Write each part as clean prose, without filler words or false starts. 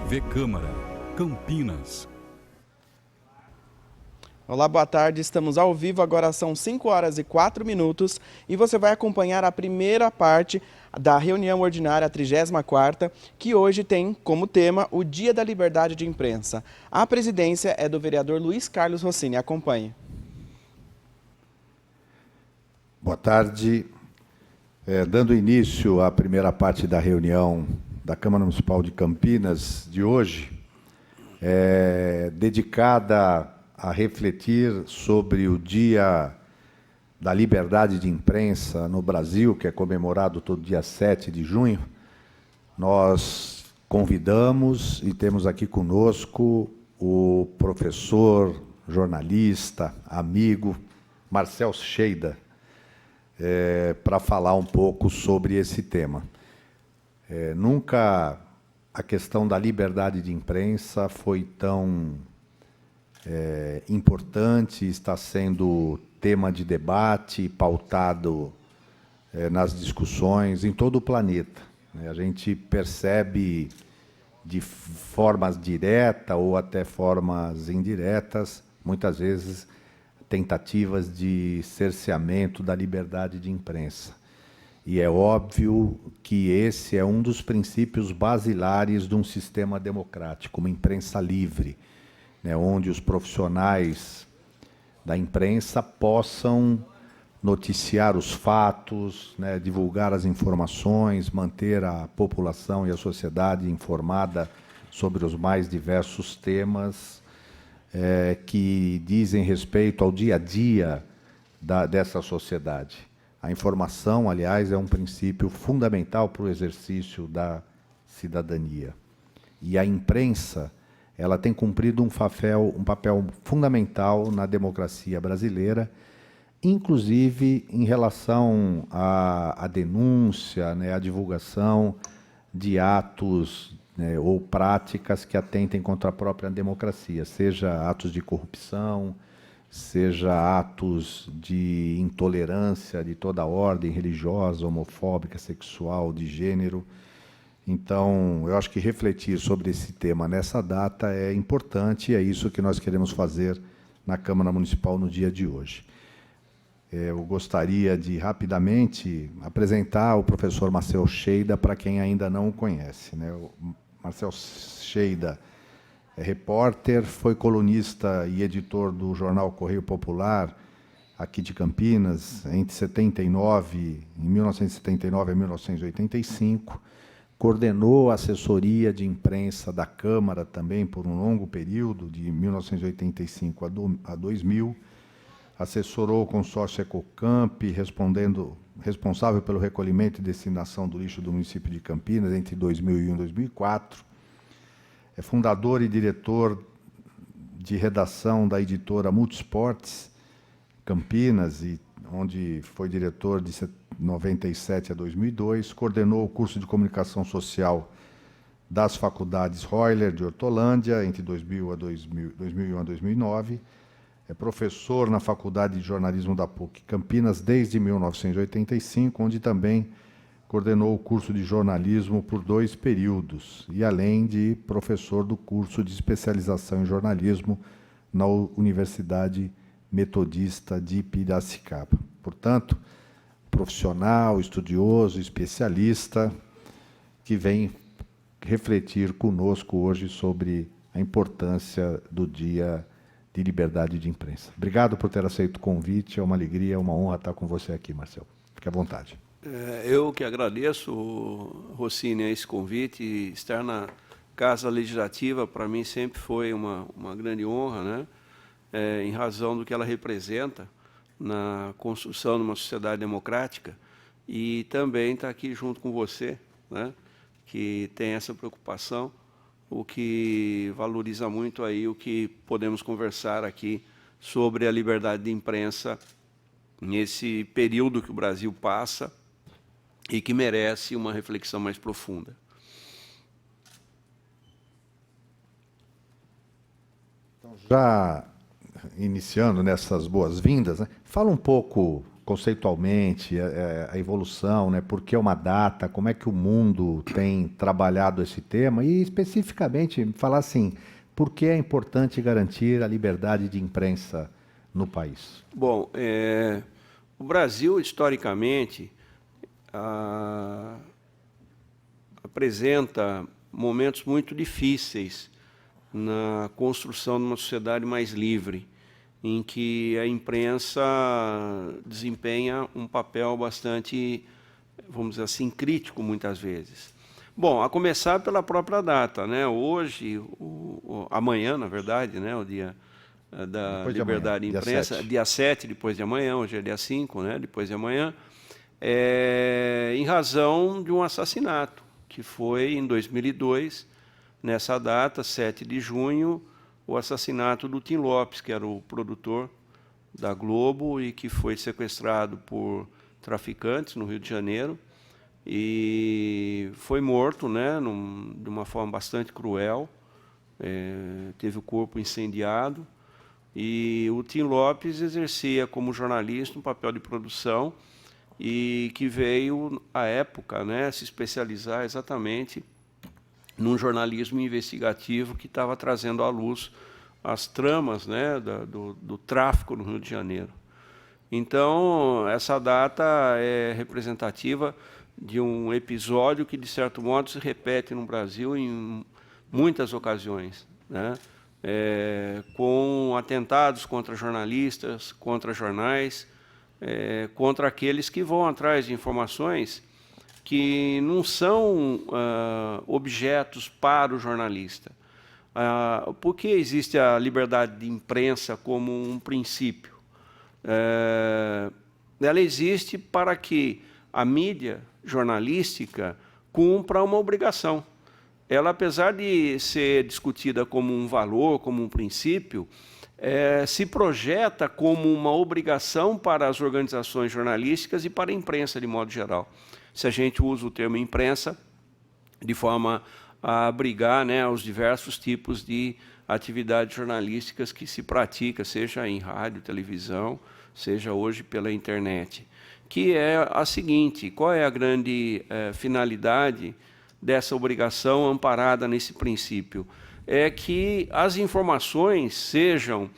TV Câmara, Campinas. Olá, boa tarde. Estamos ao vivo, agora são 5h04 e você vai acompanhar a primeira parte da reunião ordinária, a 34ª, que hoje tem como tema o Dia da Liberdade de Imprensa. A presidência é do vereador Luiz Carlos Rossini. Acompanhe. Boa tarde. Dando início à primeira parte da reunião da Câmara Municipal de Campinas de hoje, dedicada a refletir sobre o Dia da Liberdade de Imprensa no Brasil, que é comemorado todo dia 7 de junho, nós convidamos e temos aqui conosco o professor, jornalista, amigo, Marcel Scheida, para falar um pouco sobre esse tema. Nunca a questão da liberdade de imprensa foi tão importante, está sendo tema de debate, pautado nas discussões em todo o planeta. A gente percebe de formas diretas ou até formas indiretas, muitas vezes, tentativas de cerceamento da liberdade de imprensa. E é óbvio que esse é um dos princípios basilares de um sistema democrático, uma imprensa livre, onde os profissionais da imprensa possam noticiar os fatos, divulgar as informações, manter a população e a sociedade informada sobre os mais diversos temas que dizem respeito ao dia a dia dessa sociedade. A informação, aliás, é um princípio fundamental para o exercício da cidadania. E a imprensa, ela tem cumprido um papel fundamental na democracia brasileira, inclusive em relação à denúncia, à divulgação de atos ou práticas que atentem contra a própria democracia, seja atos de corrupção, seja atos de intolerância de toda ordem, religiosa, homofóbica, sexual, de gênero. Então, eu acho que refletir sobre esse tema nessa data é importante e é isso que nós queremos fazer na Câmara Municipal no dia de hoje. Eu gostaria de, rapidamente, apresentar o professor Marcel Scheida para quem ainda não o conhece. O Marcel Scheida é repórter, foi colunista e editor do jornal Correio Popular, aqui de Campinas, em 1979 a 1985, coordenou a assessoria de imprensa da Câmara também por um longo período, de 1985 a 2000, assessorou o consórcio Ecocamp, responsável pelo recolhimento e destinação do lixo do município de Campinas entre 2001 e 2004, é fundador e diretor de redação da editora Multisportes Campinas, onde foi diretor de 97 a 2002, coordenou o curso de comunicação social das faculdades Roller de Hortolândia entre 2001 a 2009, é professor na Faculdade de Jornalismo da PUC Campinas desde 1985, onde também coordenou o curso de jornalismo por 2 períodos, e além de professor do curso de especialização em jornalismo na Universidade Metodista de Piracicaba. Portanto, profissional, estudioso, especialista, que vem refletir conosco hoje sobre a importância do Dia de Liberdade de Imprensa. Obrigado por ter aceito o convite, é uma alegria, uma honra estar com você aqui, Marcel. Fique à vontade. Eu que agradeço, Rossini, esse convite. Estar na Casa Legislativa, para mim, sempre foi uma grande honra, em razão do que ela representa na construção de uma sociedade democrática, e também estar aqui junto com você, que tem essa preocupação, o que valoriza muito aí o que podemos conversar aqui sobre a liberdade de imprensa nesse período que o Brasil passa e que merece uma reflexão mais profunda. Então, já iniciando nessas boas-vindas, fala um pouco conceitualmente, a evolução, né? Por que uma data, como é que o mundo tem trabalhado esse tema e, especificamente, falar assim, por que é importante garantir a liberdade de imprensa no país? Bom, o Brasil, historicamente, apresenta momentos muito difíceis na construção de uma sociedade mais livre, em que a imprensa desempenha um papel bastante, vamos dizer assim, crítico muitas vezes. Bom, a começar pela própria data, né? Hoje, amanhã, na verdade, né? O dia da liberdade de imprensa, dia 7, depois de amanhã, hoje é dia 5, né? Depois de amanhã, em razão de um assassinato, que foi em 2002, nessa data, 7 de junho, o assassinato do Tim Lopes, que era o produtor da Globo e que foi sequestrado por traficantes no Rio de Janeiro e foi morto, né, de uma forma bastante cruel, teve o corpo incendiado e o Tim Lopes exercia como jornalista um papel de produção e que veio, à época, né, se especializar exatamente num jornalismo investigativo que estava trazendo à luz as tramas, né, do tráfico no Rio de Janeiro. Então, essa data é representativa de um episódio que, de certo modo, se repete no Brasil em muitas ocasiões, né, com atentados contra jornalistas, contra jornais, contra aqueles que vão atrás de informações que não são objetos para o jornalista. Por que existe a liberdade de imprensa como um princípio? Ela existe para que a mídia jornalística cumpra uma obrigação. Ela, apesar de ser discutida como um valor, como um princípio, se projeta como uma obrigação para as organizações jornalísticas e para a imprensa de modo geral. Se a gente usa o termo imprensa de forma a abrigar, né, os diversos tipos de atividades jornalísticas que se pratica, seja em rádio, televisão, seja hoje pela internet, que é a seguinte: qual é a grande finalidade dessa obrigação amparada nesse princípio? É que as informações sejam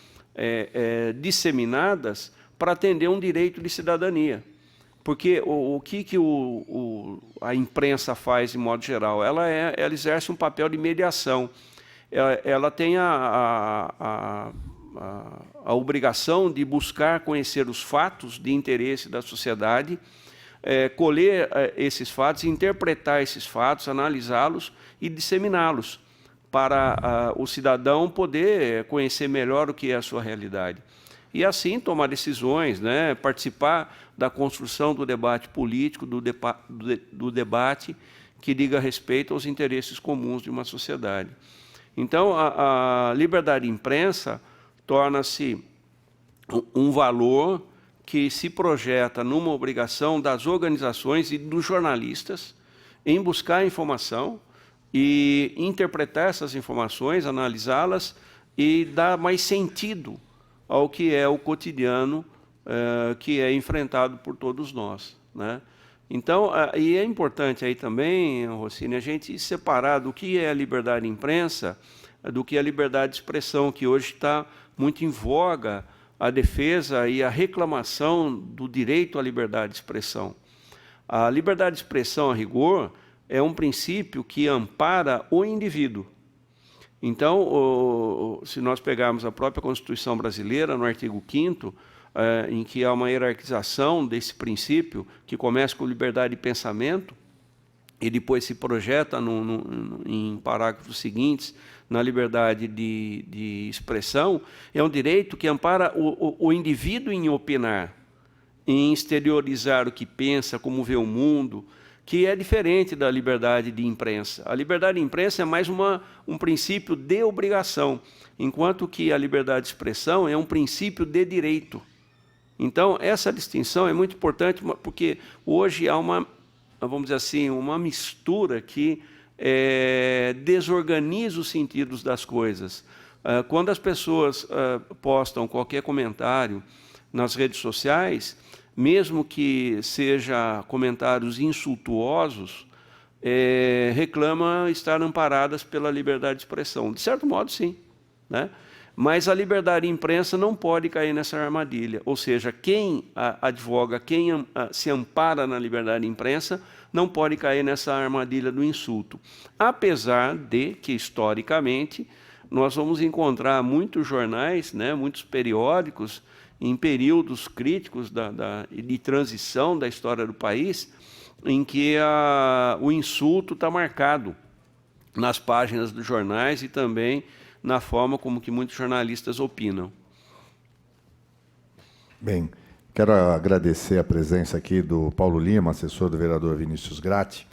disseminadas para atender um direito de cidadania. Porque o que a imprensa faz, de modo geral? Ela exerce um papel de mediação. Ela tem a obrigação de buscar conhecer os fatos de interesse da sociedade, colher esses fatos, interpretar esses fatos, analisá-los e disseminá-los para o cidadão poder conhecer melhor o que é a sua realidade. E assim tomar decisões, né, participar da construção do debate político, do debate que diga respeito aos interesses comuns de uma sociedade. Então, a liberdade de imprensa torna-se um valor que se projeta numa obrigação das organizações e dos jornalistas em buscar a informação e interpretar essas informações, analisá-las e dar mais sentido ao que é o cotidiano que é enfrentado por todos nós, né? Então, e é importante aí também, Rossini, a gente separar do que é a liberdade de imprensa do que é a liberdade de expressão, que hoje está muito em voga a defesa e a reclamação do direito à liberdade de expressão. A liberdade de expressão, a rigor, é um princípio que ampara o indivíduo. Então, se nós pegarmos a própria Constituição brasileira, no artigo 5º, em que há uma hierarquização desse princípio, que começa com liberdade de pensamento, e depois se projeta em parágrafos seguintes na liberdade de expressão, é um direito que ampara o indivíduo em opinar, em exteriorizar o que pensa, como vê o mundo, que é diferente da liberdade de imprensa. A liberdade de imprensa é mais um princípio de obrigação, enquanto que a liberdade de expressão é um princípio de direito. Então, essa distinção é muito importante, porque hoje há vamos dizer assim, uma mistura que desorganiza os sentidos das coisas. Quando as pessoas postam qualquer comentário nas redes sociais, mesmo que seja comentários insultuosos, reclama estar amparadas pela liberdade de expressão. De certo modo, sim, né? Mas a liberdade de imprensa não pode cair nessa armadilha. Ou seja, quem advoga, quem se ampara na liberdade de imprensa, não pode cair nessa armadilha do insulto. Apesar de que, historicamente, nós vamos encontrar muitos jornais, né, muitos periódicos, em períodos críticos de transição da história do país, em que o insulto está marcado nas páginas dos jornais e também na forma como que muitos jornalistas opinam. Bem, quero agradecer a presença aqui do Paulo Lima, assessor do vereador Vinícius Gratti.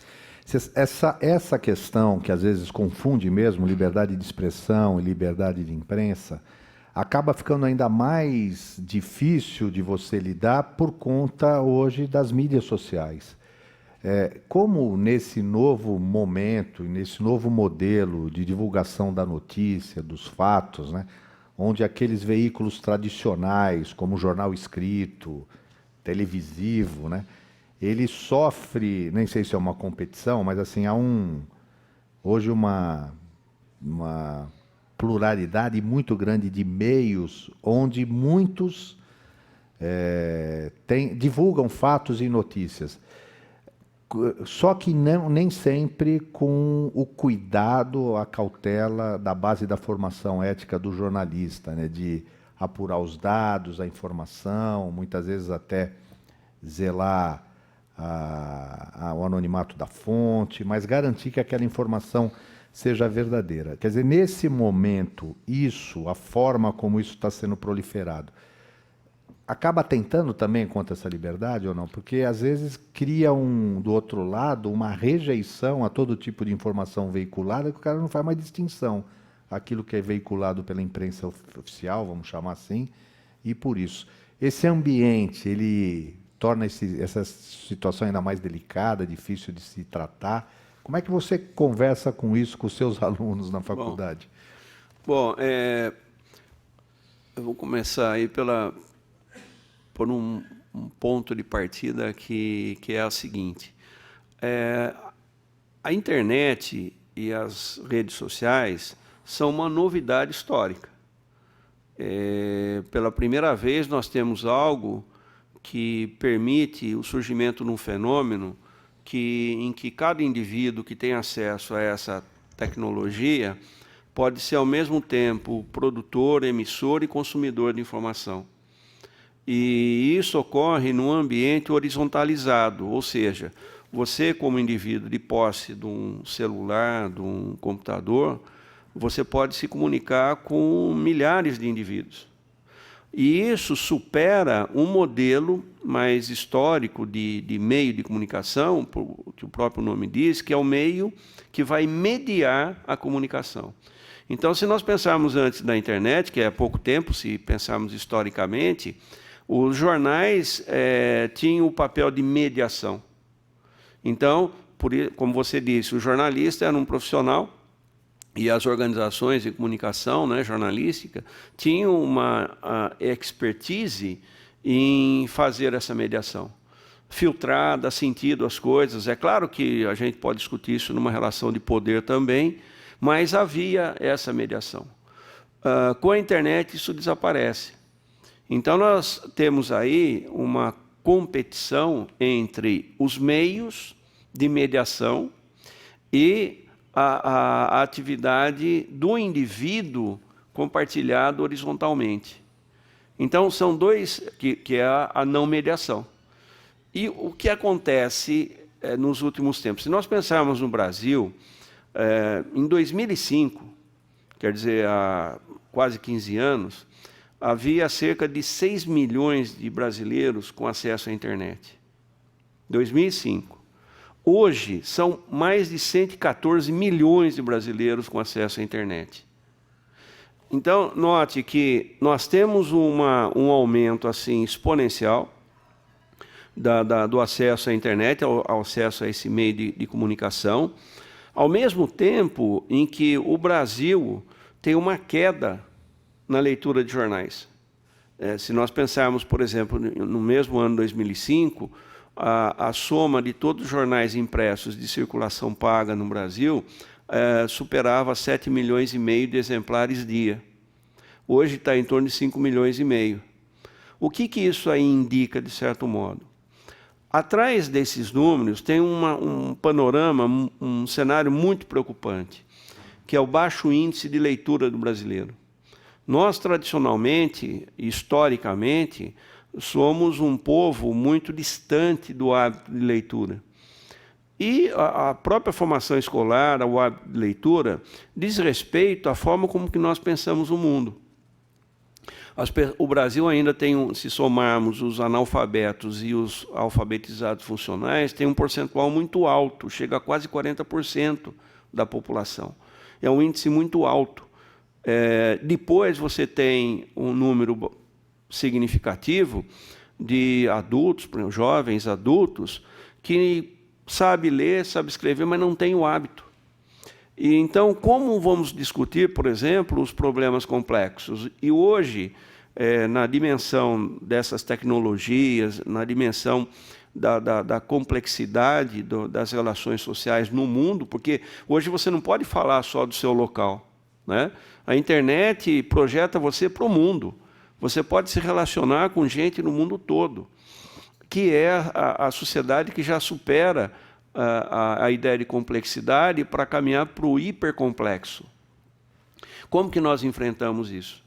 Essa questão, que às vezes confunde mesmo liberdade de expressão e liberdade de imprensa, acaba ficando ainda mais difícil de você lidar por conta hoje das mídias sociais. Como nesse novo momento, nesse novo modelo de divulgação da notícia, dos fatos, né, onde aqueles veículos tradicionais, como o jornal escrito, televisivo, né, ele sofre, nem sei se é uma competição, mas assim, há hoje uma pluralidade muito grande de meios, onde muitos divulgam fatos e notícias. Só que nem sempre com o cuidado, a cautela da base da formação ética do jornalista, né, de apurar os dados, a informação, muitas vezes até zelar o anonimato da fonte, mas garantir que aquela informação seja verdadeira. Quer dizer, nesse momento, a forma como isso está sendo proliferado, acaba tentando também contra essa liberdade ou não? Porque, às vezes, cria, do outro lado, uma rejeição a todo tipo de informação veiculada, que o cara não faz mais distinção. Aquilo que é veiculado pela imprensa oficial, vamos chamar assim, e por isso. Esse ambiente, ele torna essa situação ainda mais delicada, difícil de se tratar. Como é que você conversa com isso com os seus alunos na faculdade? Bom, eu vou começar aí por um ponto de partida que é a seguinte. A internet e as redes sociais são uma novidade histórica. Pela primeira vez, nós temos algo que permite o surgimento de um fenômeno em que cada indivíduo que tem acesso a essa tecnologia pode ser, ao mesmo tempo, produtor, emissor e consumidor de informação. E isso ocorre num ambiente horizontalizado, ou seja, você, como indivíduo de posse de um celular, de um computador, você pode se comunicar com milhares de indivíduos. E isso supera um modelo mais histórico de meio de comunicação, que o próprio nome diz, que é o meio que vai mediar a comunicação. Então, se nós pensarmos antes da internet, que é há pouco tempo, se pensarmos historicamente, os jornais tinham o papel de mediação. Então, como você disse, o jornalista era um profissional e as organizações de comunicação, né, jornalística, tinham uma expertise em fazer essa mediação. Filtrar, dar sentido às coisas. É claro que a gente pode discutir isso numa relação de poder também, mas havia essa mediação. Com a internet, isso desaparece. Então, nós temos aí uma competição entre os meios de mediação e a atividade do indivíduo compartilhado horizontalmente. Então, são dois, que é a não mediação. E o que acontece nos últimos tempos? Se nós pensarmos no Brasil, em 2005, quer dizer, há quase 15 anos, havia cerca de 6 milhões de brasileiros com acesso à internet. 2005. Hoje, são mais de 114 milhões de brasileiros com acesso à internet. Então, note que nós temos um aumento assim, exponencial do acesso à internet, ao acesso a esse meio de comunicação, ao mesmo tempo em que o Brasil tem uma queda na leitura de jornais. Se nós pensarmos, por exemplo, no mesmo ano 2005, a soma de todos os jornais impressos de circulação paga no Brasil superava 7,5 milhões de exemplares dia. Hoje está em torno de 5,5 milhões. O que isso aí indica, de certo modo? Atrás desses números tem um panorama, um cenário muito preocupante, que é o baixo índice de leitura do brasileiro. Nós, tradicionalmente, historicamente, somos um povo muito distante do hábito de leitura. E a própria formação escolar, o hábito de leitura, diz respeito à forma como que nós pensamos o mundo. O Brasil ainda tem, se somarmos os analfabetos e os alfabetizados funcionais, tem um percentual muito alto, chega a quase 40% da população. É um índice muito alto. Depois você tem um número significativo de adultos, por exemplo, jovens adultos, que sabe ler, sabe escrever, mas não tem o hábito. E então, como vamos discutir, por exemplo, os problemas complexos? E hoje, na dimensão dessas tecnologias, na dimensão da complexidade das relações sociais no mundo, porque hoje você não pode falar só do seu local, né? A internet projeta você para o mundo. Você pode se relacionar com gente no mundo todo, que é a sociedade que já supera a ideia de complexidade para caminhar para o hipercomplexo. Como que nós enfrentamos isso?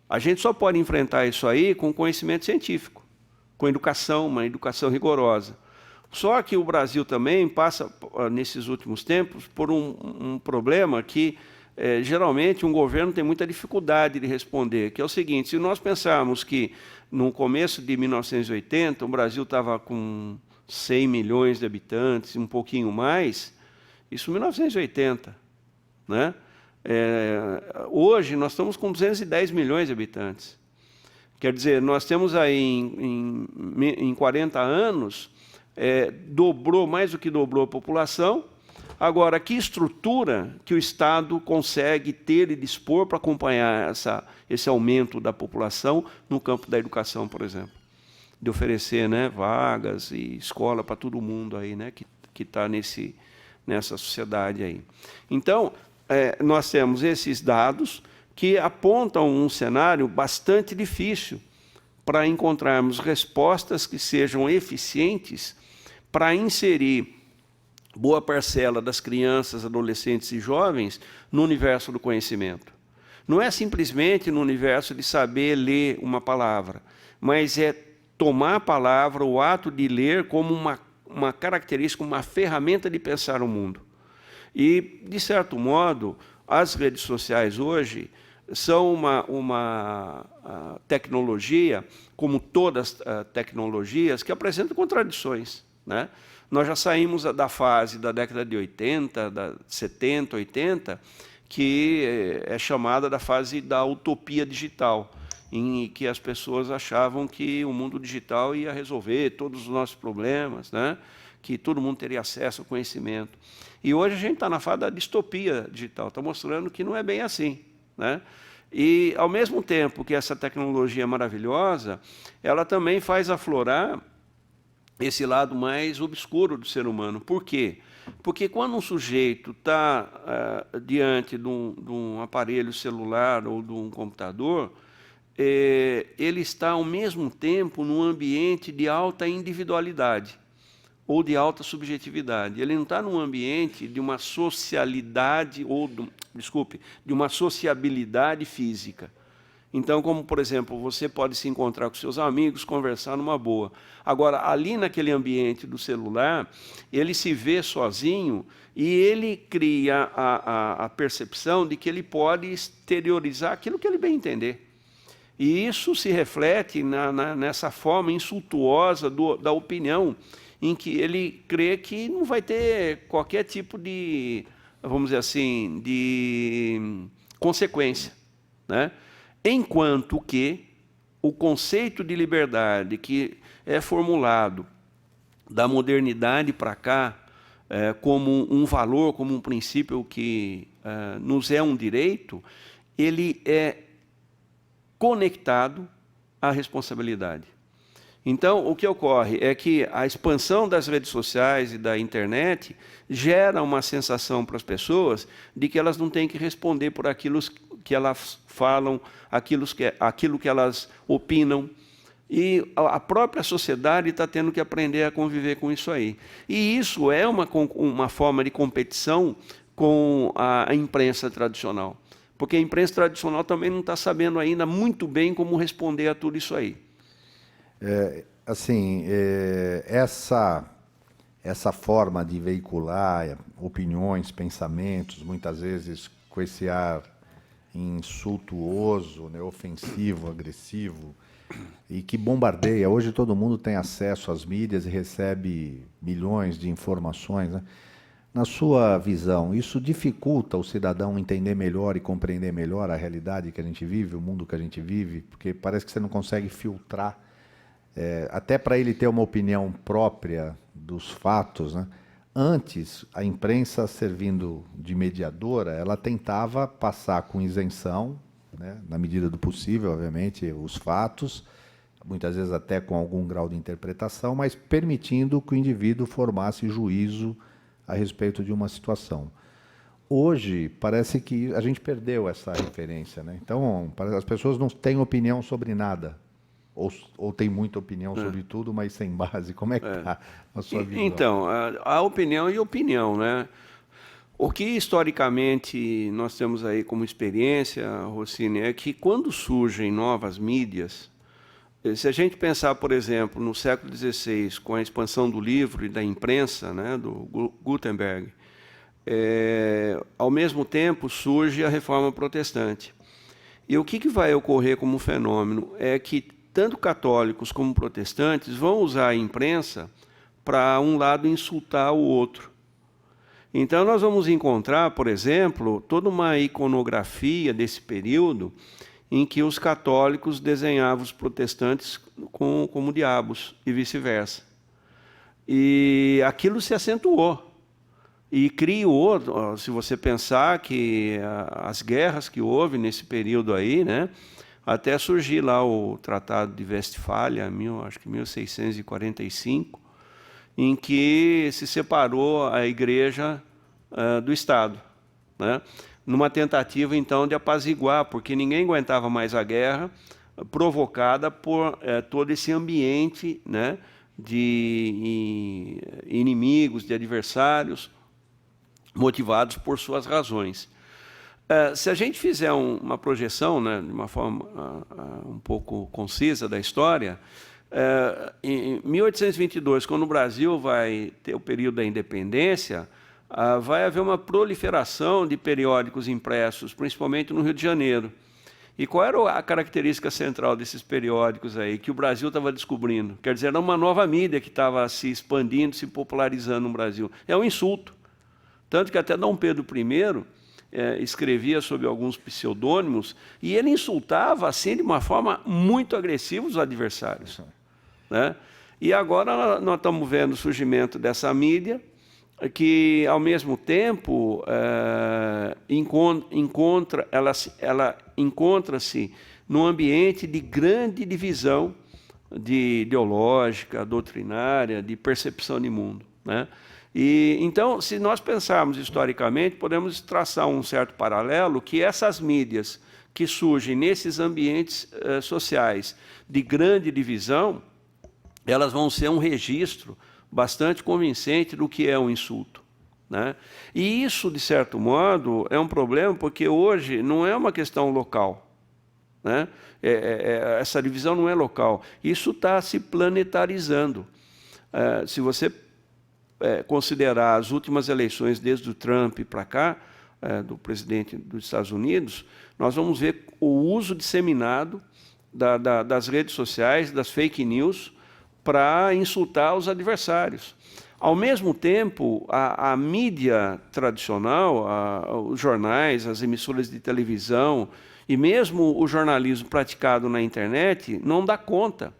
A gente só pode enfrentar isso aí com conhecimento científico, com educação, uma educação rigorosa. Só que o Brasil também passa, nesses últimos tempos, por um problema que, geralmente, um governo tem muita dificuldade de responder, que é o seguinte: se nós pensarmos que, no começo de 1980, o Brasil estava com 100 milhões de habitantes, um pouquinho mais, isso em 1980, né? Hoje, nós estamos com 210 milhões de habitantes. Quer dizer, nós temos aí, em 40 anos, dobrou, mais do que dobrou a população. Agora, que estrutura que o Estado consegue ter e dispor para acompanhar esse aumento da população no campo da educação, por exemplo? De oferecer, né, vagas e escola para todo mundo aí, né, que está nessa sociedade aí. Então, nós temos esses dados que apontam um cenário bastante difícil para encontrarmos respostas que sejam eficientes para inserir boa parcela das crianças, adolescentes e jovens no universo do conhecimento. Não é simplesmente no universo de saber ler uma palavra, mas é tomar a palavra, o ato de ler, como uma característica, uma ferramenta de pensar o mundo. E, de certo modo, as redes sociais hoje são uma tecnologia, como todas as tecnologias, que apresentam contradições, né? Nós já saímos da fase da década de 80, da 70, 80, que é chamada da fase da utopia digital, em que as pessoas achavam que o mundo digital ia resolver todos os nossos problemas, né? Que todo mundo teria acesso ao conhecimento. E hoje a gente está na fase da distopia digital, está mostrando que não é bem assim, né? E, ao mesmo tempo que essa tecnologia é maravilhosa, ela também faz aflorar esse lado mais obscuro do ser humano. Por quê? Porque quando um sujeito está diante de um aparelho celular ou de um computador, ele está, ao mesmo tempo, num ambiente de alta individualidade ou de alta subjetividade. Ele não está num ambiente de uma socialidade, de uma sociabilidade física. Então, como, por exemplo, você pode se encontrar com seus amigos, conversar numa boa. Agora, ali naquele ambiente do celular, ele se vê sozinho e ele cria a percepção de que ele pode exteriorizar aquilo que ele bem entender. E isso se reflete nessa forma insultuosa da opinião, em que ele crê que não vai ter qualquer tipo de, vamos dizer assim, de consequência, né? Enquanto que o conceito de liberdade que é formulado da modernidade para cá, como um valor, como um princípio que nos é um direito, ele é conectado a responsabilidade. Então, o que ocorre é que a expansão das redes sociais e da internet gera uma sensação para as pessoas de que elas não têm que responder por aquilo que elas falam, aquilo que elas opinam. E a própria sociedade está tendo que aprender a conviver com isso aí. E isso é uma forma de competição com a imprensa tradicional. Porque a imprensa tradicional também não está sabendo ainda muito bem como responder a tudo isso aí. Essa forma de veicular opiniões, pensamentos, muitas vezes com esse ar insultuoso, né, ofensivo, agressivo, e que bombardeia. Hoje todo mundo tem acesso às mídias e recebe milhões de informações, né? Na sua visão, isso dificulta o cidadão entender melhor e compreender melhor a realidade que a gente vive, o mundo que a gente vive? Porque parece que você não consegue filtrar, até para ele ter uma opinião própria dos fatos, né? Antes, a imprensa, servindo de mediadora, ela tentava passar com isenção, né, na medida do possível, obviamente, os fatos, muitas vezes até com algum grau de interpretação, mas permitindo que o indivíduo formasse juízo a respeito de uma situação. Hoje, parece que a gente perdeu essa referência, né? Então, as pessoas não têm opinião sobre nada, ou têm muita opinião sobre tudo, mas sem base. Como é que está a sua visão? Então, a opinião e opinião, né? O que historicamente nós temos aí como experiência, Rossini, é que quando surgem novas mídias, se a gente pensar, por exemplo, no século XVI, com a expansão do livro e da imprensa, né, do Gutenberg, ao mesmo tempo surge a Reforma Protestante. E o que vai ocorrer como fenômeno é que tanto católicos como protestantes vão usar a imprensa para um lado insultar o outro. Então, nós vamos encontrar, por exemplo, toda uma iconografia desse período em que os católicos desenhavam os protestantes como diabos e vice-versa. E aquilo se acentuou e criou, se você pensar que as guerras que houve nesse período aí, né, até surgir lá o Tratado de Westfália, acho que 1645, em que se separou a Igreja do Estado, né? Numa tentativa, então, de apaziguar, porque ninguém aguentava mais a guerra provocada por todo esse ambiente, né, de inimigos, de adversários, motivados por suas razões. Se a gente fizer uma projeção, né, de uma forma um pouco concisa da história, em 1822, quando o Brasil vai ter o período da independência, vai haver uma proliferação de periódicos impressos, principalmente no Rio de Janeiro. E qual era a característica central desses periódicos aí, que o Brasil estava descobrindo? Quer dizer, era uma nova mídia que estava se expandindo, se popularizando no Brasil. É um insulto. Tanto que até Dom Pedro I escrevia sob alguns pseudônimos, e ele insultava assim de uma forma muito agressiva os adversários, né? E agora nós estamos vendo o surgimento dessa mídia, que ao mesmo tempo ela encontra-se num ambiente de grande divisão ideológica, doutrinária, de percepção de mundo, né? E, então, se nós pensarmos historicamente, podemos traçar um certo paralelo que essas mídias que surgem nesses ambientes sociais de grande divisão, elas vão ser um registro bastante convincente do que é um insulto, né? E isso, de certo modo, é um problema, porque hoje não é uma questão local, né? Essa divisão não é local. Isso está se planetarizando. Se você considerar as últimas eleições desde o Trump para cá, do presidente dos Estados Unidos, nós vamos ver o uso disseminado das redes sociais, das fake news, para insultar os adversários. Ao mesmo tempo, a mídia tradicional, os jornais, as emissoras de televisão e mesmo o jornalismo praticado na internet não dá conta,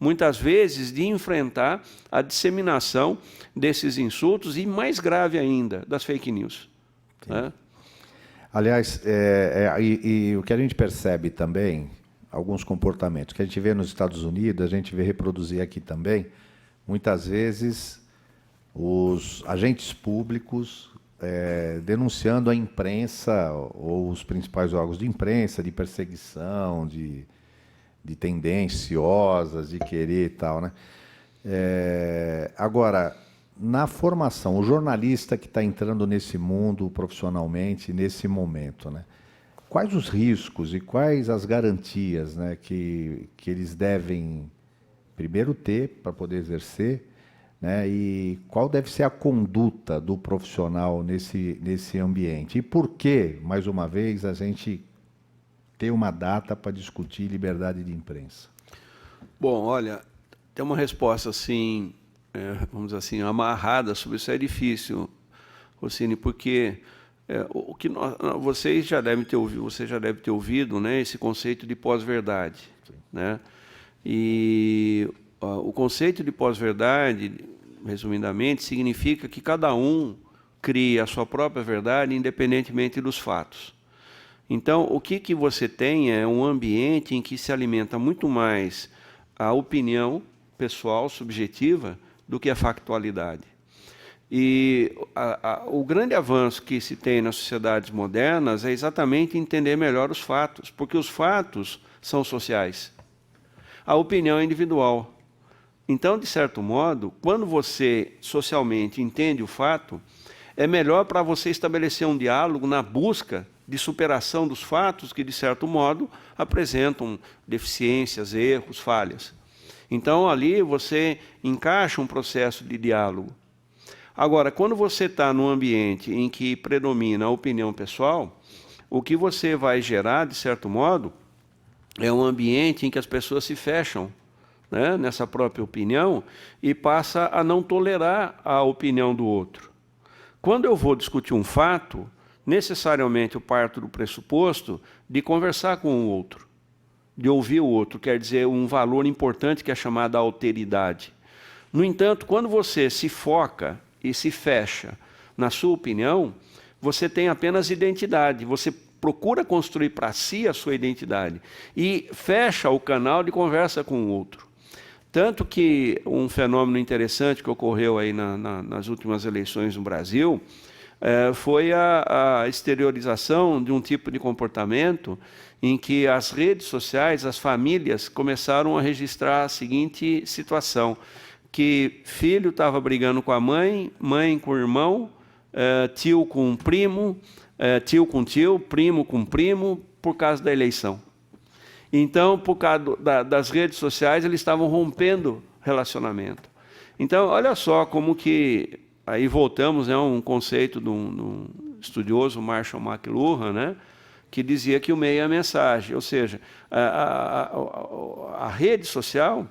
muitas vezes, de enfrentar a disseminação desses insultos e, mais grave ainda, das fake news, né? Aliás, o que a gente percebe também, alguns comportamentos que a gente vê nos Estados Unidos, a gente vê reproduzir aqui também. Muitas vezes, os agentes públicos denunciando a imprensa ou os principais órgãos de imprensa, de perseguição, de tendenciosas, de querer e tal, né? Agora, na formação, o jornalista que está entrando nesse mundo profissionalmente, nesse momento, né? Quais os riscos e quais as garantias, né, que eles devem primeiro ter para poder exercer, né, e qual deve ser a conduta do profissional nesse ambiente? E por que, mais uma vez, a gente tem uma data para discutir liberdade de imprensa? Bom, olha, tem uma resposta assim, vamos dizer assim, amarrada sobre isso é difícil, Rossini, porque o que você já deve ter ouvido, né, esse conceito de pós-verdade, né? E o conceito de pós-verdade, resumidamente, significa que cada um cria a sua própria verdade independentemente dos fatos. Então, o que você tem é um ambiente em que se alimenta muito mais a opinião pessoal, subjetiva, do que a factualidade. E o grande avanço que se tem nas sociedades modernas é exatamente entender melhor os fatos, porque os fatos são sociais. A opinião é individual. Então, de certo modo, quando você socialmente entende o fato, é melhor para você estabelecer um diálogo na busca de superação dos fatos que, de certo modo, apresentam deficiências, erros, falhas. Então, ali você encaixa um processo de diálogo. Agora, quando você está num ambiente em que predomina a opinião pessoal, o que você vai gerar, de certo modo, é um ambiente em que as pessoas se fecham, né, nessa própria opinião e passa a não tolerar a opinião do outro. Quando eu vou discutir um fato, necessariamente eu parto do pressuposto de conversar com o outro, de ouvir o outro, quer dizer, um valor importante que é chamado alteridade. No entanto, quando você se foca e se fecha na sua opinião, você tem apenas identidade, você procura construir para si a sua identidade e fecha o canal de conversa com o outro. Tanto que um fenômeno interessante que ocorreu aí nas últimas eleições no Brasil foi a exteriorização de um tipo de comportamento em que as redes sociais, as famílias, começaram a registrar a seguinte situação, que filho estava brigando com a mãe, mãe com o irmão, tio com primo, tio com tio, primo com primo, por causa da eleição. Então, por causa das redes sociais, eles estavam rompendo relacionamento. Então, olha só como que, aí voltamos, né, a um conceito de um estudioso, Marshall McLuhan, né, que dizia que o meio é a mensagem, ou seja, a rede social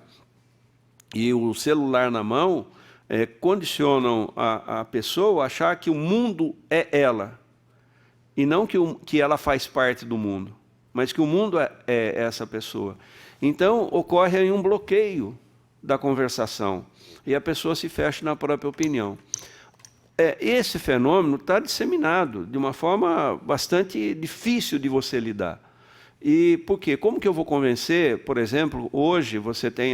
e o celular na mão condicionam a pessoa a achar que o mundo é ela, e não que ela faz parte do mundo, mas que o mundo é essa pessoa. Então, ocorre aí um bloqueio da conversação, e a pessoa se fecha na própria opinião. Esse fenômeno está disseminado de uma forma bastante difícil de você lidar. E por quê? Como que eu vou convencer, por exemplo, hoje você tem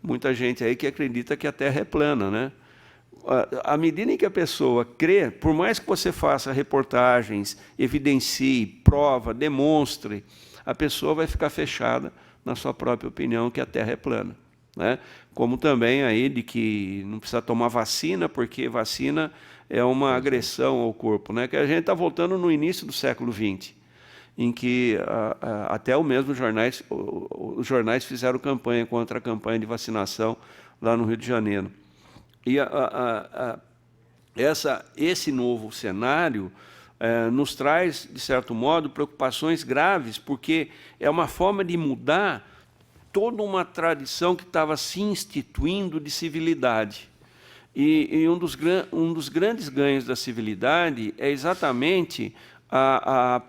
muita gente aí que acredita que a Terra é plana, né? À medida em que a pessoa crê, por mais que você faça reportagens, evidencie, prova, demonstre, a pessoa vai ficar fechada na sua própria opinião que a Terra é plana, né? Como também aí de que não precisa tomar vacina, porque vacina é uma agressão ao corpo, né? Que a gente está voltando no início do século XX, em que até os jornais fizeram campanha contra a campanha de vacinação lá no Rio de Janeiro. E esse novo cenário nos traz, de certo modo, preocupações graves, porque é uma forma de mudar toda uma tradição que estava se instituindo de civilidade. E um dos grandes ganhos da civilidade é exatamente a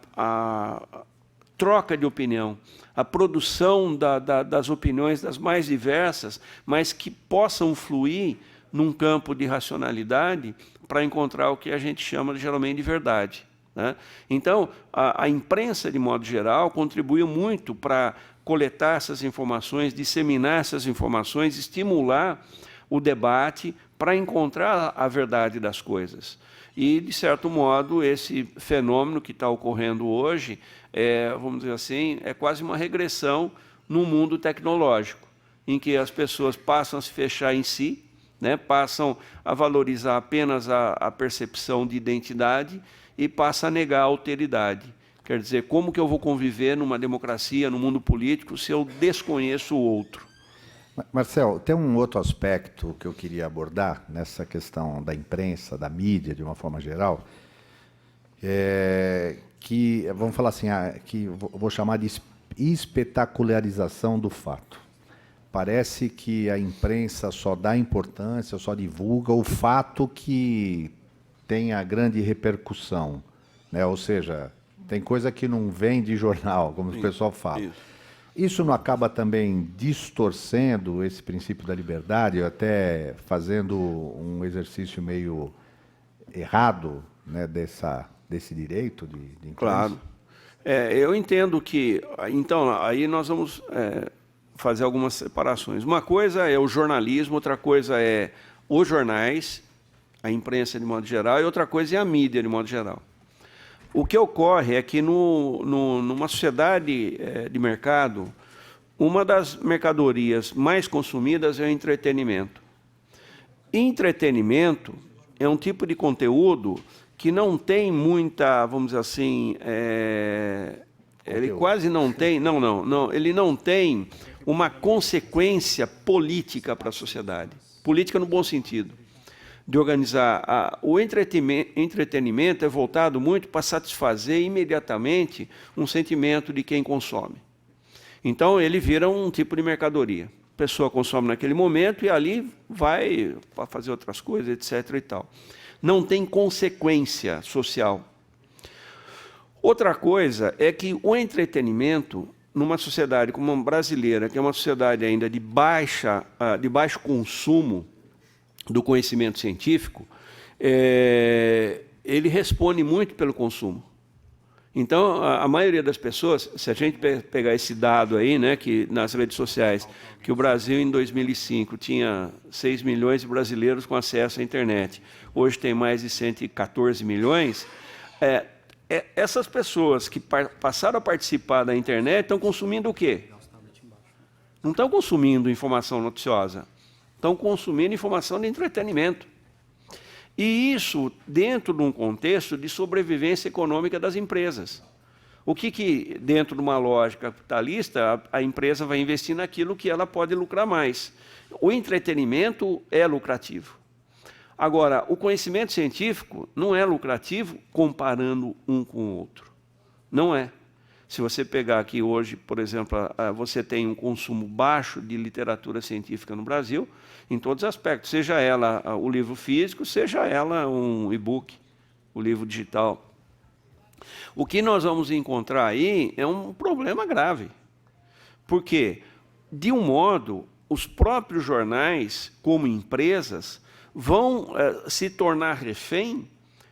troca de opinião, a produção das opiniões das mais diversas, mas que possam fluir num campo de racionalidade para encontrar o que a gente chama geralmente de verdade, né? Então, a imprensa, de modo geral, contribuiu muito para coletar essas informações, disseminar essas informações, estimular o debate para encontrar a verdade das coisas. E, de certo modo, esse fenômeno que está ocorrendo hoje, vamos dizer assim, é quase uma regressão no mundo tecnológico, em que as pessoas passam a se fechar em si, né, passam a valorizar apenas a percepção de identidade e passam a negar a alteridade. Quer dizer, como que eu vou conviver numa democracia, no mundo político, se eu desconheço o outro? Marcel, tem um outro aspecto que eu queria abordar nessa questão da imprensa, da mídia, de uma forma geral, que, vamos falar assim, que vou chamar de espetacularização do fato. Parece que a imprensa só dá importância, só divulga o fato que tem a grande repercussão, né? Ou seja, tem coisa que não vem de jornal, como o pessoal fala. Isso não acaba também distorcendo esse princípio da liberdade, até fazendo um exercício meio errado, né, desse direito de imprensa? Claro. Eu entendo que... Então, aí nós vamos fazer algumas separações. Uma coisa é o jornalismo, outra coisa é os jornais, a imprensa de modo geral, e outra coisa é a mídia de modo geral. O que ocorre é que numa sociedade de mercado, uma das mercadorias mais consumidas é o entretenimento. Entretenimento é um tipo de conteúdo que não tem muita, vamos dizer assim, ele quase não tem, ele não tem uma consequência política para a sociedade. Política no bom sentido. De organizar. O entretenimento é voltado muito para satisfazer imediatamente um sentimento de quem consome. Então, ele vira um tipo de mercadoria. A pessoa consome naquele momento e ali vai para fazer outras coisas, etc. e tal. Não tem consequência social. Outra coisa é que o entretenimento, numa sociedade como a brasileira, que é uma sociedade ainda de baixo consumo do conhecimento científico, ele responde muito pelo consumo. Então, a maioria das pessoas, se a gente pegar esse dado aí, né, que nas redes sociais, que o Brasil em 2005 tinha 6 milhões de brasileiros com acesso à internet, hoje tem mais de 114 milhões, essas pessoas que passaram a participar da internet estão consumindo o quê? Não estão consumindo informação noticiosa, estão consumindo informação de entretenimento. E isso dentro de um contexto de sobrevivência econômica das empresas. O que dentro de uma lógica capitalista, a empresa vai investir naquilo que ela pode lucrar mais. O entretenimento é lucrativo. Agora, o conhecimento científico não é lucrativo comparando um com o outro. Não é. Se você pegar aqui hoje, por exemplo, você tem um consumo baixo de literatura científica no Brasil, em todos os aspectos, seja ela o livro físico, seja ela um e-book, o livro digital. O que nós vamos encontrar aí é um problema grave. Porque, de um modo, os próprios jornais, como empresas, vão se tornar refém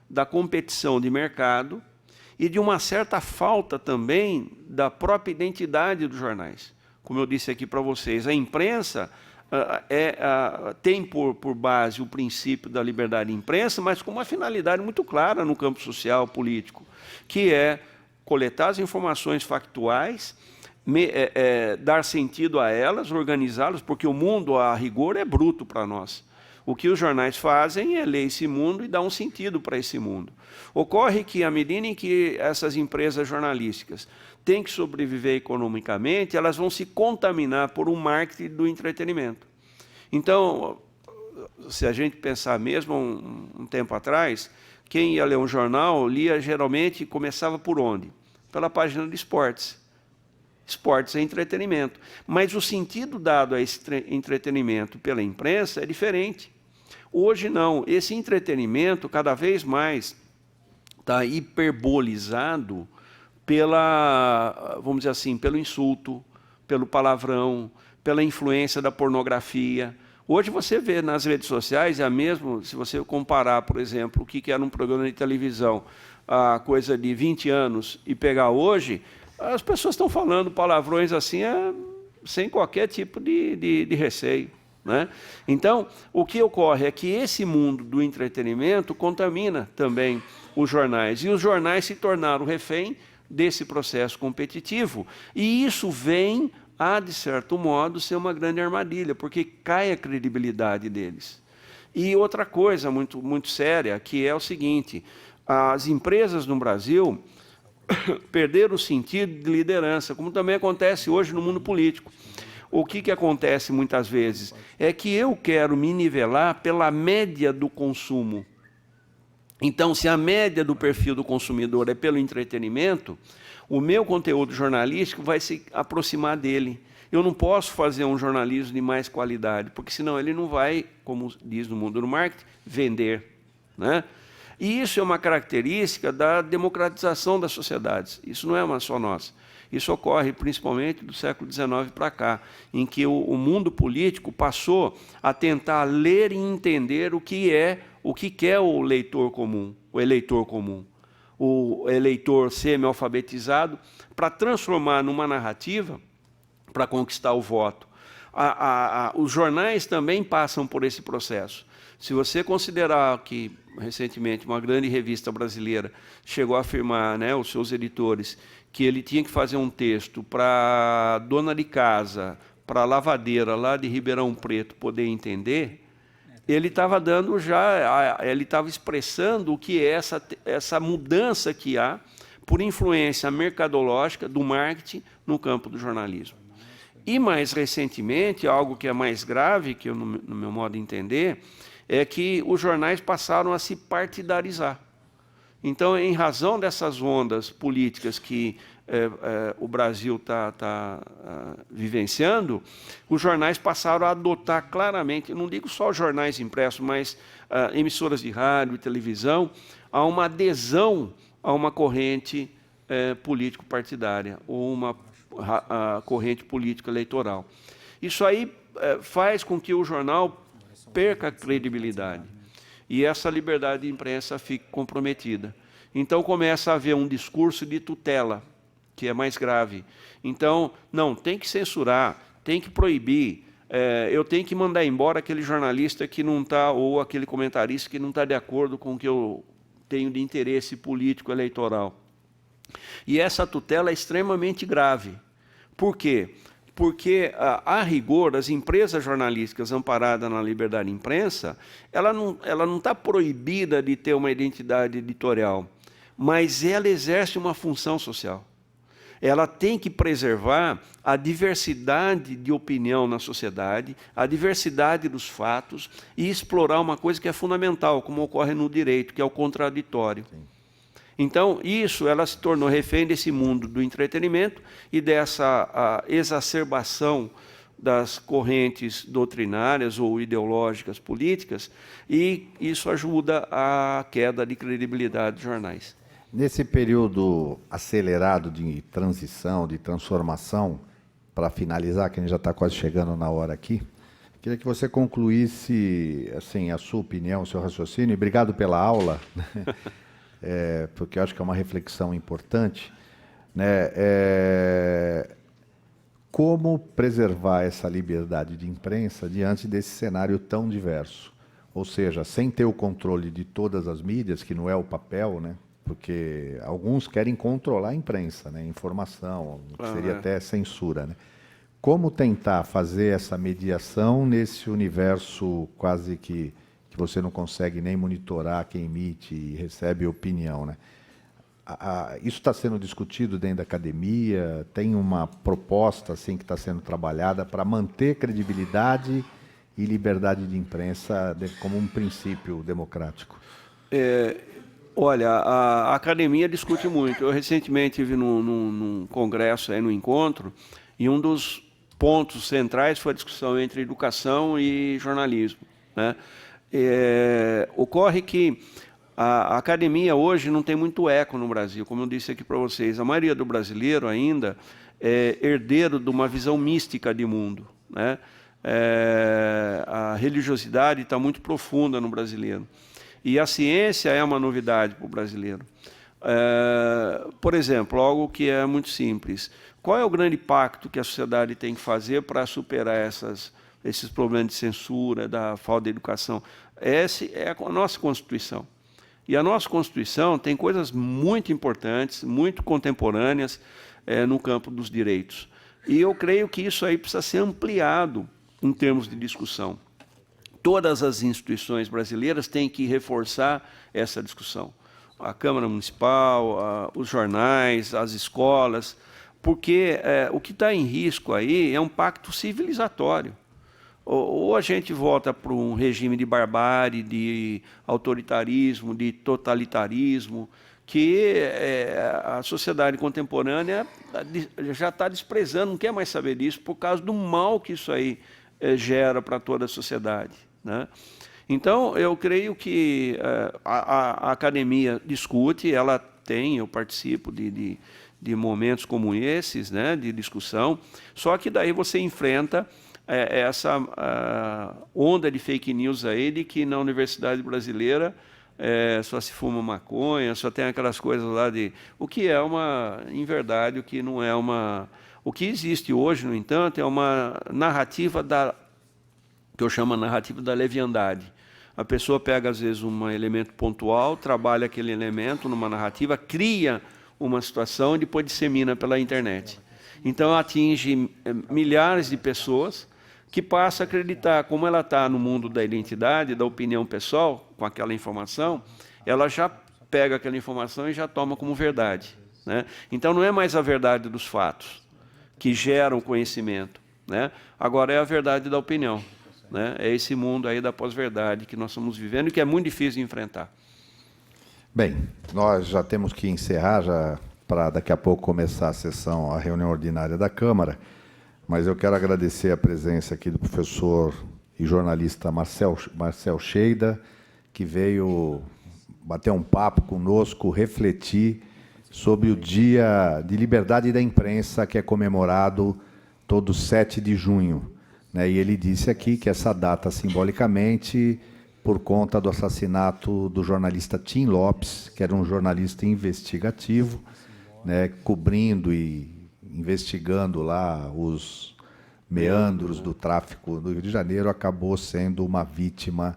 da competição de mercado e de uma certa falta também da própria identidade dos jornais. Como eu disse aqui para vocês, a imprensa tem por base o princípio da liberdade de imprensa, mas com uma finalidade muito clara no campo social, político, que é coletar as informações factuais, dar sentido a elas, organizá-las, porque o mundo, a rigor, é bruto para nós. O que os jornais fazem é ler esse mundo e dar um sentido para esse mundo. Ocorre que, à medida em que essas empresas jornalísticas têm que sobreviver economicamente, elas vão se contaminar por um marketing do entretenimento. Então, se a gente pensar mesmo um tempo atrás, quem ia ler um jornal, lia geralmente, começava por onde? Pela página de esportes. Esportes é entretenimento. Mas o sentido dado a esse entretenimento pela imprensa é diferente. Hoje não, esse entretenimento cada vez mais está hiperbolizado vamos dizer assim, pelo insulto, pelo palavrão, pela influência da pornografia. Hoje você vê nas redes sociais, mesmo se você comparar, por exemplo, o que era um programa de televisão a coisa de 20 anos e pegar hoje, as pessoas estão falando palavrões assim sem qualquer tipo de receio, né? Então, o que ocorre é que esse mundo do entretenimento contamina também os jornais, e os jornais se tornaram refém desse processo competitivo, e isso vem a, de certo modo, ser uma grande armadilha, porque cai a credibilidade deles. E outra coisa muito, muito séria, que é o seguinte, as empresas no Brasil perderam o sentido de liderança, como também acontece hoje no mundo político. O que acontece muitas vezes? É que eu quero me nivelar pela média do consumo. Então, se a média do perfil do consumidor é pelo entretenimento, o meu conteúdo jornalístico vai se aproximar dele. Eu não posso fazer um jornalismo de mais qualidade, porque senão ele não vai, como diz no mundo do marketing, vender, né? E isso é uma característica da democratização das sociedades. Isso não é uma só nossa. Isso ocorre principalmente do século XIX para cá, em que o mundo político passou a tentar ler e entender o que quer o leitor comum, o eleitor comum, o eleitor semi-alfabetizado, para transformar numa narrativa para conquistar o voto. Os jornais também passam por esse processo. Se você considerar que, recentemente, uma grande revista brasileira chegou a afirmar, né, os seus editores, que ele tinha que fazer um texto para dona de casa, para a lavadeira lá de Ribeirão Preto poder entender, ele estava dando ele estava expressando o que é essa mudança que há por influência mercadológica do marketing no campo do jornalismo. E, mais recentemente, algo que é mais grave, que eu, no meu modo de entender, é que os jornais passaram a se partidarizar. Então, em razão dessas ondas políticas que o Brasil está vivenciando, os jornais passaram a adotar claramente, não digo só jornais impressos, mas emissoras de rádio e televisão, a uma adesão a uma corrente político-partidária, ou uma corrente política eleitoral. Isso aí faz com que o jornal perca a credibilidade e essa liberdade de imprensa fique comprometida. Então começa a haver um discurso de tutela, que é mais grave. Então, não, tem que censurar, tem que proibir, eu tenho que mandar embora aquele jornalista que não está, ou aquele comentarista que não está de acordo com o que eu tenho de interesse político eleitoral. E essa tutela é extremamente grave. Por quê? Porque, a rigor, as empresas jornalísticas amparadas na liberdade de imprensa, ela não está proibida de ter uma identidade editorial, mas ela exerce uma função social. Ela tem que preservar a diversidade de opinião na sociedade, a diversidade dos fatos e explorar uma coisa que é fundamental, como ocorre no direito, que é o contraditório. Sim. Então, ela se tornou refém desse mundo do entretenimento e dessa exacerbação das correntes doutrinárias ou ideológicas políticas, e isso ajuda à queda de credibilidade dos jornais. Nesse período acelerado de transição, de transformação, para finalizar, que a gente já está quase chegando na hora aqui, queria que você concluísse assim, a sua opinião, o seu raciocínio, e obrigado pela aula, porque eu acho que é uma reflexão importante, né? Como preservar essa liberdade de imprensa diante desse cenário tão diverso? Ou seja, sem ter o controle de todas as mídias, que não é o papel, né? Porque alguns querem controlar a imprensa, né? Informação, que seria até censura, né? Como tentar fazer essa mediação nesse universo quase que você não consegue nem monitorar quem emite e recebe opinião, né? Isso está sendo discutido dentro da academia? Tem uma proposta assim que está sendo trabalhada para manter credibilidade e liberdade de imprensa como um princípio democrático? Olha, a academia discute muito. Eu recentemente estive num congresso, no encontro, e um dos pontos centrais foi a discussão entre educação e jornalismo, né? Ocorre que a academia hoje não tem muito eco no Brasil, como eu disse aqui para vocês. A maioria do brasileiro ainda é herdeiro de uma visão mística de mundo, né? A religiosidade está muito profunda no brasileiro. E a ciência é uma novidade para o brasileiro. Por exemplo, algo que é muito simples. Qual é o grande pacto que a sociedade tem que fazer para superar esses problemas de censura, da falta de educação? Essa é a nossa Constituição. E a nossa Constituição tem coisas muito importantes, muito contemporâneas no campo dos direitos. E eu creio que isso aí precisa ser ampliado em termos de discussão. Todas as instituições brasileiras têm que reforçar essa discussão. A Câmara Municipal, os jornais, as escolas, porque o que está em risco aí é um pacto civilizatório. Ou a gente volta para um regime de barbárie, de autoritarismo, de totalitarismo, que a sociedade contemporânea já está desprezando, não quer mais saber disso, por causa do mal que isso aí gera para toda a sociedade, né? Então, eu creio que a academia discute, ela tem, eu participo de momentos como esses, né, de discussão, só que daí você enfrenta essa onda de fake news aí de que na universidade brasileira só se fuma maconha, só tem aquelas coisas lá de... O que é em verdade, o que não é uma... O que existe hoje, no entanto, é uma narrativa que eu chamo de narrativa da leviandade. A pessoa pega, às vezes, um elemento pontual, trabalha aquele elemento numa narrativa, cria uma situação e depois dissemina pela internet. Então, atinge milhares de pessoas que passam a acreditar, como ela está no mundo da identidade, da opinião pessoal, com aquela informação, ela já pega aquela informação e já toma como verdade, né? Então, não é mais a verdade dos fatos que geram conhecimento, né? Agora é a verdade da opinião, né? É esse mundo aí da pós-verdade que nós estamos vivendo e que é muito difícil de enfrentar. Bem, nós já temos que encerrar, já para daqui a pouco começar a reunião ordinária da Câmara, mas eu quero agradecer a presença aqui do professor e jornalista Marcel Cheida, que veio bater um papo conosco, refletir sobre o Dia de Liberdade da Imprensa, que é comemorado todo 7 de junho. Né? E ele disse aqui que essa data, simbolicamente, por conta do assassinato do jornalista Tim Lopes, que era um jornalista investigativo, né, cobrindo e investigando lá os meandros do tráfico do Rio de Janeiro, acabou sendo uma vítima,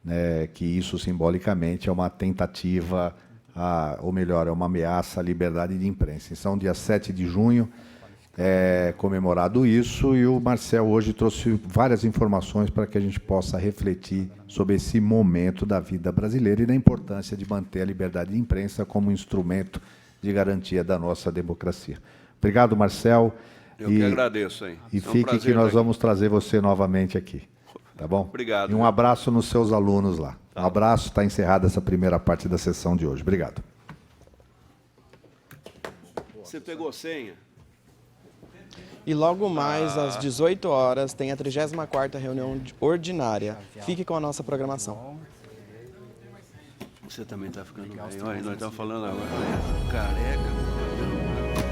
né, que isso simbolicamente é uma tentativa, ou melhor, é uma ameaça à liberdade de imprensa. Então, dia 7 de junho é comemorado isso, e o Marcel hoje trouxe várias informações para que a gente possa refletir sobre esse momento da vida brasileira e da importância de manter a liberdade de imprensa como instrumento de garantia da nossa democracia. Obrigado, Marcel. Eu que agradeço, hein? E fique que nós vamos trazer você novamente aqui. Tá bom? Obrigado. E um abraço nos seus alunos lá. Um abraço, está encerrada essa primeira parte da sessão de hoje. Obrigado. Você pegou senha? E logo mais, às 18 horas, tem a 34ª reunião ordinária. Fique com a nossa programação. Você também está ficando bem. Olha, nós estamos falando agora. Careca,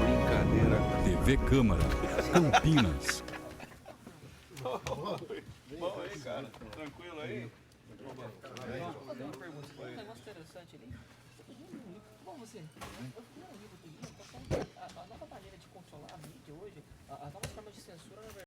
brincadeira. TV Câmara, Campinas. Bom aí, cara. Tranquilo aí? Um negócio interessante ali. Bom, você. A nova maneira de controlar a mídia hoje, as novas formas de censura, na verdade.